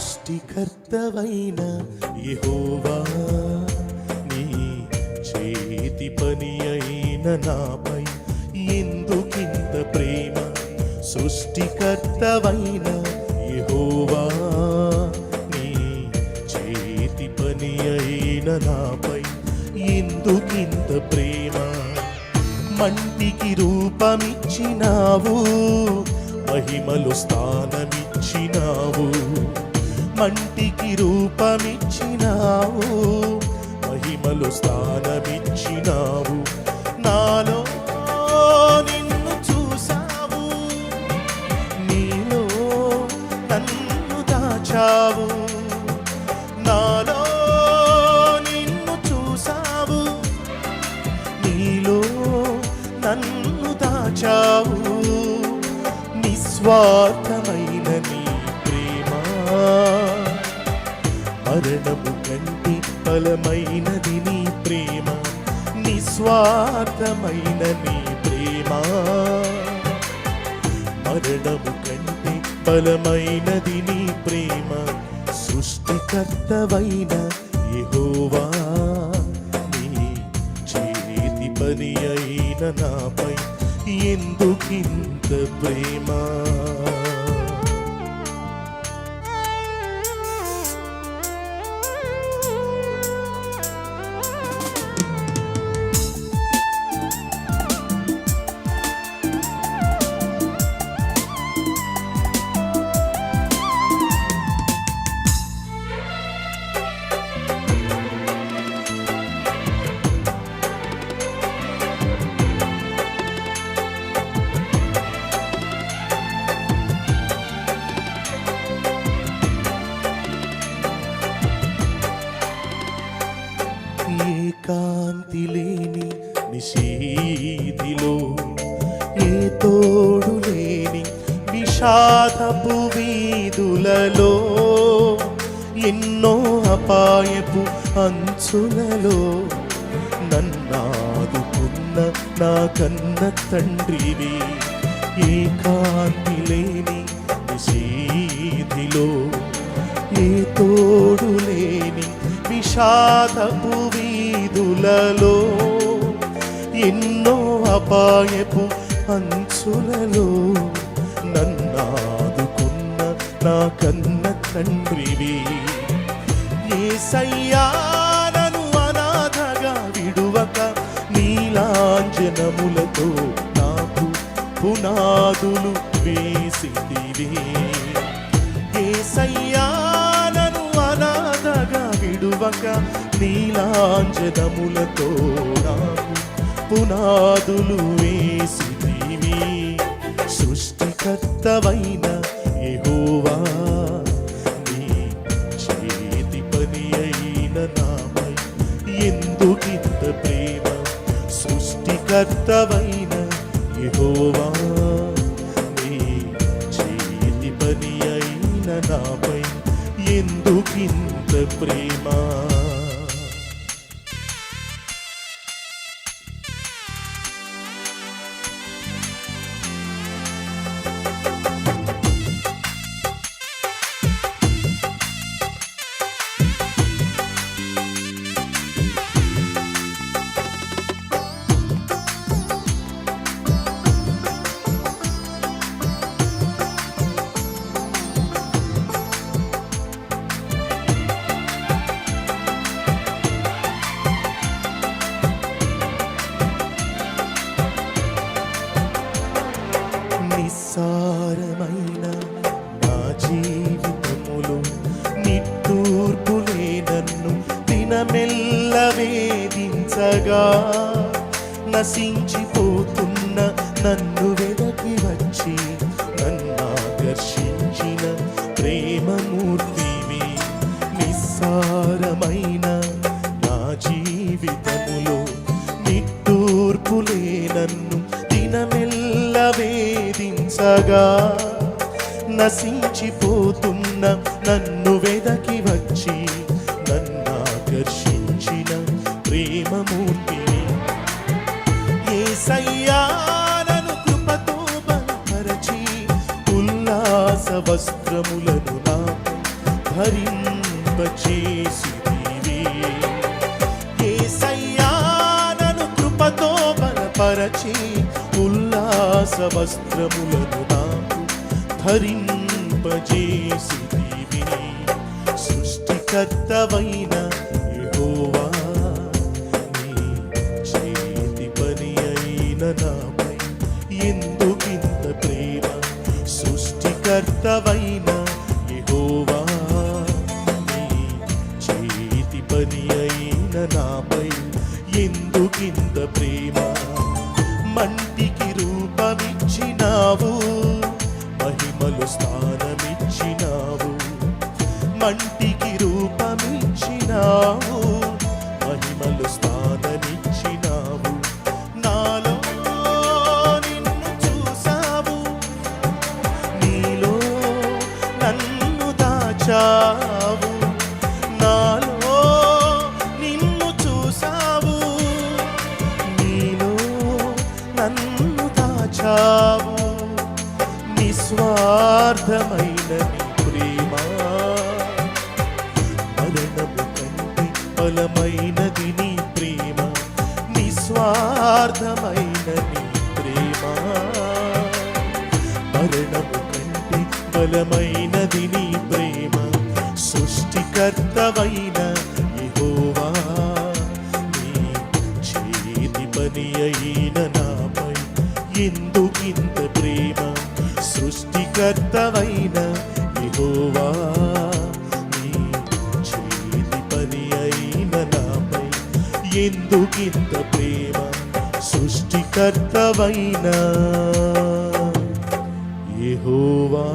సృష్టికర్తవైన యెహోవా నీ చేతి పని అయిన నాపై ఎందుకింత ప్రేమ సృష్టికర్తవైన యెహోవా నీ చేతి పని అయిన నాపై ఎందుకింత ప్రేమ మంటికి రూపమిచ్చినావు మహిమలో స్థానమిచ్చినావు మంటికి రూపమిచ్చినావు మహిమలో స్థానమిచ్చినావు నాలో నిన్ను చూసావు నీలో నన్ను దాచావు నాలో నిన్ను చూసావు నీలో నన్ను దాచావు నిస్వార్థమైన నీ ప్రేమ మరణము కంటే బలమైనది నీ ప్రేమ నిస్వార్థమైన నీ ప్రేమ మరణము కంటే బలమైనది నీ ప్రేమ సృష్టికర్తవైన యెహోవా నీ చేతి పని అయిన నాపై ఎందుకింత ప్రేమ ఏకాంతి లేని నిషీదిలో ఏ తోడు లేని విషాదపు వీధులలో ఎన్నో అపాయపు అంచులలో నన్నాదుకున్న నా కన్న తండ్రివి ఏకాంతి లేని నిషీదిలో ఏ తోడు లేని విషాదపు వీధులలో ఎన్నో అపాయపు అంచులలో నన్నాదుకున్న నా కన్న తండ్రివి యేసయ్యా నన్ను అనాథగా విడువక నీలాంజనములతో నాకు పునాదులు వేసితివి యేసయ్యా విడువక నీలాంజనములతో నాకు పునాదులు వేసితివి సృష్టికర్తవైన యెహోవా నీ చేతి పని అయిన నాపై ఎందుకింత ప్రేమ సృష్టికర్తవైన యెహోవా నీ చేతి పని అయిన నాపై ఎందుకింత ప్రేమ నిస్సారమైన నా జీవితములో నిట్టూర్పులే నన్ను దినమెల్ల వేధించగా నశించిపోతున్న నన్ను వెదకి వచ్చి నన్నాకర్షించిన ప్రేమమూర్తివి నిస్సారమైన నా జీవితములో నిట్టూర్పులే నన్ను దినమెల్ల వేధించగా నశించిపోతున్న నన్ను వెదకి వచ్చి నన్నాకర్షించిన ప్రేమమూర్తిని యేసయ్యా నన్ను కృపతో బలపరచి ఉల్లాస వస్త్రములను నాకు ధరింపచేసితివి. యేసయ్యా నన్ను కృపతో బలపరచి ఉల్లాస వస్త్రములను నాకు ధరింపజేసితివి. సృష్టికర్తవైన యెహోవా నీ చేతి పని అయిన నాపై ఎందుకింత ప్రేమ. సృష్టికర్తవైన యెహోవా నీ చేతి పని అయిన నాపై ఎందుకింత ప్రేమ. మంటికి రూపమిచ్చినావు, మహిమలు స్థానమిచ్చినావు. మంటికి రూపమిచ్చినావు, మహిమలు స్థానమిచ్చినావు. నాలో నిన్ను చూసావు, నీలో నన్ను దాచావు. నాలో నిన్ను చూసావు, నీలో నన్ను దాచావు. నిస్వార్థమైన నీ ప్రేమ మరణము కంటే బలమైనది. నీ ప్రేమ నిస్వార్థమైన నీ ప్రేమ మరణము కంటే బలమైనది. నీ ప్రేమ సృష్టికర్తవైన యెహోవా నీ చేతి పని అయిన నాపై ఎందుకింత ప్రేమ. సృష్టికర్తవైన యెహోవా నీ చేతి పని అయిన నాపై ఎందుకింత ప్రేమ. సృష్టికర్తవైన యెహోవా